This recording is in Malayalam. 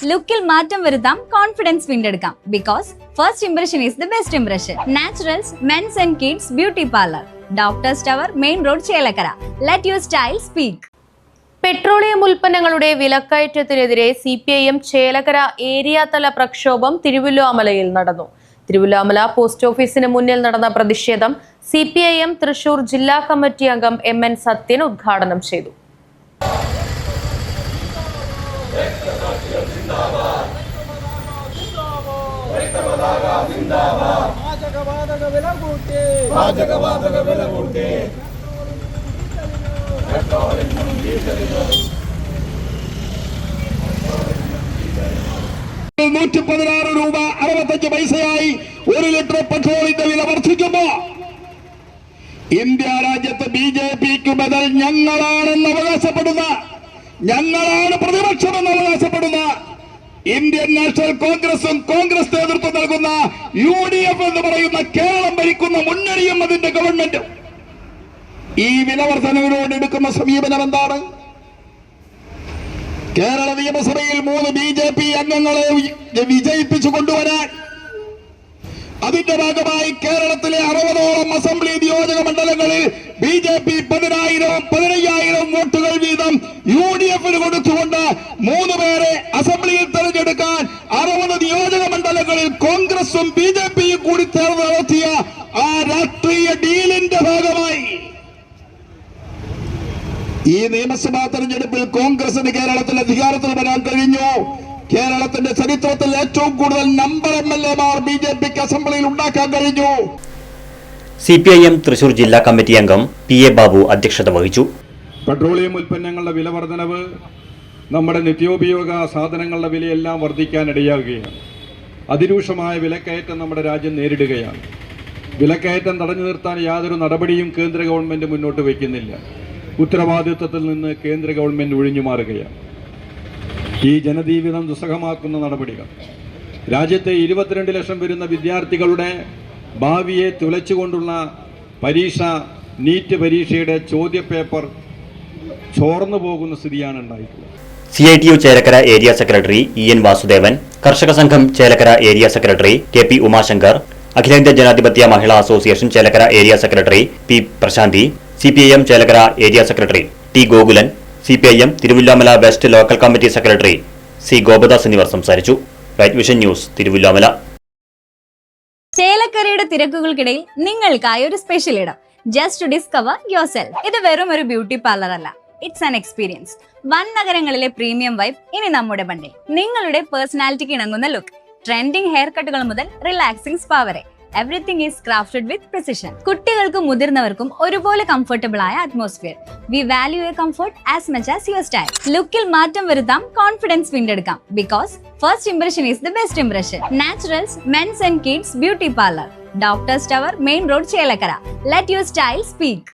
ലുക്കിൽ മാറ്റം വരുത്താം, കോൺഫിഡൻസ് വീണ്ടെടുക്കാം. Because first impression is the best impression. Naturals men's and kids beauty parlour, doctors tower, main road, Chelakkara. Let your style speak. Petroleum ഉൽപ്പന്നങ്ങളുടെ വിലക്കയറ്റത്തിനെതിരെ CPIM ചേലക്കര ഏരിയ തല പ്രക്ഷോഭം തിരുവല്ലോമലയിൽ നടന്നു. തിരുവല്ലോമല പോസ്റ്റ് ഓഫീസിന് മുന്നിൽ നടന്ന പ്രതിഷേധം CPIM തൃശൂർ ജില്ലാ കമ്മിറ്റി അംഗം MN സത്യൻ ഉദ്ഘാടനം ചെയ്തു. ₹116.65 1 ലിറ്റർ പെട്രോളിന്റെ വില വർദ്ധിക്കുമ്പോ ഇന്ത്യ രാജ്യത്ത് BJPക്ക് ബദൽ ഞങ്ങളാണെന്ന് അവകാശപ്പെടുന്ന, ഞങ്ങളാണ് പ്രതിപക്ഷമെന്ന് അവകാശപ്പെടുന്ന ഇന്ത്യൻ നാഷണൽ കോൺഗ്രസും കോൺഗ്രസ് നേതൃത്വം നൽകുന്ന UDF എന്ന് പറയുന്ന കേരളം ഭരിക്കുന്ന മുന്നണിയും അതിന്റെ ഗവൺമെന്റും ഈ വില വർധനവിനോട് എടുക്കുന്ന സമീപനം എന്താണ്? കേരള നിയമസഭയിൽ 3 BJP അംഗങ്ങളെ വിജയിപ്പിച്ചു കൊണ്ടുവരാൻ അതിന്റെ ഭാഗമായി കേരളത്തിലെ 60ഓളം അസംബ്ലി നിയോജക മണ്ഡലങ്ങളിൽ BJP 10,000-15,000 വോട്ടുകൾ വീതം UDFന് കൊടുത്തുകൊണ്ട് 3 പേരെ അസംബ്ലിയിൽ തെരഞ്ഞെടുക്കാൻ 60 നിയോജക മണ്ഡലങ്ങളിൽ കോൺഗ്രസും BJPയും കൂടി ചേർന്ന് നടത്തിയ ആ രാഷ്ട്രീയ ഡീലിന്റെ ഭാഗമായി ഈ നിയമസഭാ തെരഞ്ഞെടുപ്പിൽ കോൺഗ്രസിന് കേരളത്തിൽ അധികാരത്തിൽ വരാൻ കഴിഞ്ഞു. കേരളത്തിന്റെ ചരിത്രത്തിൽ ഏറ്റവും കൂടുതൽ നമ്പർ MLA-മാർ BJPക്ക് അസംബ്ലിയിൽ ഉണ്ടാക്കാൻ കഴിഞ്ഞു. CPIM തൃശൂർ ജില്ലാ കമ്മിറ്റി അംഗം PA ബാബു അധ്യക്ഷത വഹിച്ചു. പെട്രോളിയം ഉൽപ്പന്നങ്ങളുടെ വില വർധനവ് നമ്മുടെ നിത്യോപയോഗ സാധനങ്ങളുടെ വിലയെല്ലാം വർദ്ധിക്കാനിടയാകുകയാണ്. അതിരൂക്ഷമായ വിലക്കയറ്റം നമ്മുടെ രാജ്യം നേരിടുകയാണ്. വിലക്കയറ്റം തടഞ്ഞു നിർത്താൻ യാതൊരു നടപടിയും കേന്ദ്ര ഗവൺമെന്റ് മുന്നോട്ട് വയ്ക്കുന്നില്ല. ഉത്തരവാദിത്വത്തിൽ നിന്ന് കേന്ദ്ര ഗവൺമെന്റ് ഒഴിഞ്ഞു മാറുകയാണ്. ഈ ജനജീവിതം ദുസ്സഹമാക്കുന്ന നടപടികൾ രാജ്യത്തെ 22 ലക്ഷം വരുന്ന വിദ്യാർത്ഥികളുടെ ഭാവിയെ തുലച്ചുകൊണ്ടുള്ള പരീക്ഷ, നീറ്റ് പരീക്ഷയുടെ ചോദ്യപേപ്പർ ചോർന്നു പോകുന്ന സ്ഥിതിയാണ് ഉണ്ടായിട്ടുള്ളത്. CITU Chelakkara area secretary EN Vasudevan, കർഷക സംഘം Chelakkara area secretary KP Umashankar, അഖിലേന്ത്യാ ജനാധിപത്യ മഹിളാ association Chelakkara area secretary P Prashanthi, CPIM Chelakkara area secretary T Gokulan, CPIM Thiruvilwamala west local committee secretary C Gopadas എന്നിവർ സംസാരിച്ചു. Right vision news, Thiruvilwamala. ചേലക്കരയുടെ തിരക്കുകൾക്കിടയിൽ നിങ്ങൾക്കായി ഒരു സ്പെഷ്യൽ ഇടം, just to discover yourself. ഇത് വെറും ഒരു ബ്യൂട്ടി പാർലർ അല്ല, ഇറ്റ്സ് ആൻ എക്സ്പീരിയൻസ്. വൻ നഗരങ്ങളിലെ പ്രീമിയം വൈബ് ഇനി നമ്മുടെ ബണ്ടിൽ. നിങ്ങളുടെ പേഴ്സണാലിറ്റിക്ക് ഇണങ്ങുന്ന ലുക്ക്, ട്രെൻഡിംഗ് ഹെയർ കട്ടുകൾ മുതൽ റിലാക്സിംഗ് സ്പാ വരെ, everything is crafted with precision. കുട്ടികൾക്കും മുതിർന്നവർക്കും ഒരുപോലെ കംഫർട്ടബിൾ ആയ atmosphere. We value your comfort as much as your style. ലുക്കിൽ മാറ്റം വരുത്താം, കോൺഫിഡൻസ് വീണ്ടെടുക്കാം. Because first impression is the best impression. Naturals men's and kids beauty parlour, doctors tower, main road, Chelakkara. Let your style speak.